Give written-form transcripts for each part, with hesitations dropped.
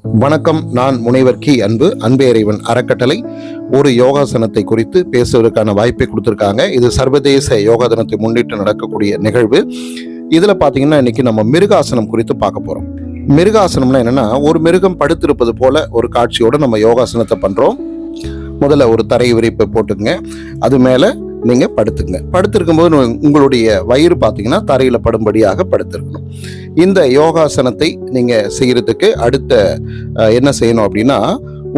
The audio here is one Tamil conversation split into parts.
வணக்கம். நான் முனைவர் கி அன்பே இறைவன் அறக்கட்டளை ஒரு யோகாசனத்தை குறித்து பேசுவதற்கான வாய்ப்பை கொடுத்துருக்காங்க. இது சர்வதேச யோகா தினத்தை முன்னிட்டு நடக்கக்கூடிய நிகழ்வு. இதுல பாத்தீங்கன்னா இன்னைக்கு நம்ம மிருகாசனம் குறித்து பார்க்க போறோம். மிருகாசனம்னா என்னன்னா, ஒரு மிருகம் படுத்திருப்பது போல ஒரு காட்சியோட நம்ம யோகாசனத்தை பண்றோம். முதல்ல ஒரு தரை விரிப்பை போட்டுங்க, அது மேல நீங்க படுத்திருக்கும் போது உங்களுடைய வயிறு பார்த்தீங்கன்னா தரையில படும்படியாக படுத்திருக்கணும். இந்த யோகாசனத்தை நீங்க செய்யறதுக்கு அடுத்த என்ன செய்யணும் அப்படின்னா,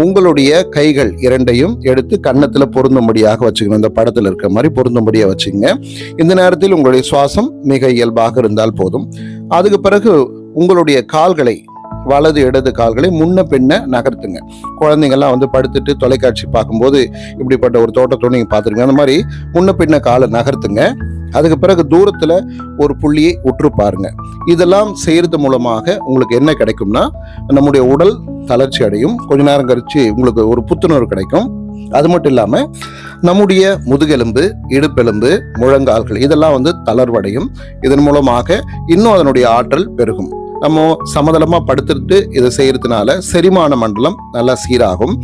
உங்களுடைய கைகள் இரண்டையும் எடுத்து கன்னத்துல பொருந்தும்படியாக வச்சுக்கணும். இந்த படத்துல இருக்கிற மாதிரி பொருந்தும்படியாக வச்சுக்கோங்க. இந்த நேரத்தில் உங்களுடைய சுவாசம் மிக இயல்பாக இருந்தால் போதும். அதுக்கு பிறகு உங்களுடைய கால்களை, வலது இடது கால்களை முன்ன பின்ன நகர்த்துங்க. குழந்தைங்கள்லாம் படுத்துட்டு தொலைக்காட்சி பார்க்கும்போது இப்படிப்பட்ட ஒரு தோட்டத்தோடு நீங்கள் பார்த்துருங்க. அந்த மாதிரி முன்ன பின்ன காலை நகர்த்துங்க. அதுக்கு பிறகு தூரத்தில் ஒரு புள்ளியை உற்று பாருங்க. இதெல்லாம் செய்யறது மூலமாக உங்களுக்கு என்ன கிடைக்கும்னா, நம்முடைய உடல் தளர்ச்சி அடையும். கொஞ்ச நேரம் கழிச்சு உங்களுக்கு ஒரு புத்துணர்வு கிடைக்கும். அது மட்டும் இல்லாமல் நம்முடைய முதுகெலும்பு, இடுப்பெலும்பு, முழங்கால்கள் இதெல்லாம் தளர்வடையும். இதன் மூலமாக இன்னும் அதனுடைய ஆற்றல் பெருகும். நம்ம சமதளமாக படுத்துட்டு இதை செய்யறதுனால செரிமான மண்டலம் நல்லா சீராகும்.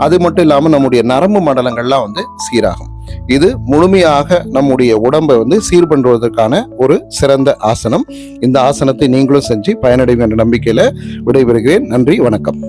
அது மட்டும் இல்லாமல் நம்முடைய நரம்பு மண்டலங்கள்லாம் சீராகும். இது முழுமையாக நம்முடைய உடம்பை சீர் பண்ணுவதற்கான ஒரு சிறந்த ஆசனம். இந்த ஆசனத்தை நீங்களும் செஞ்சு பயனடையும் என்ற நம்பிக்கையில விடைபெறுகிறேன். நன்றி, வணக்கம்.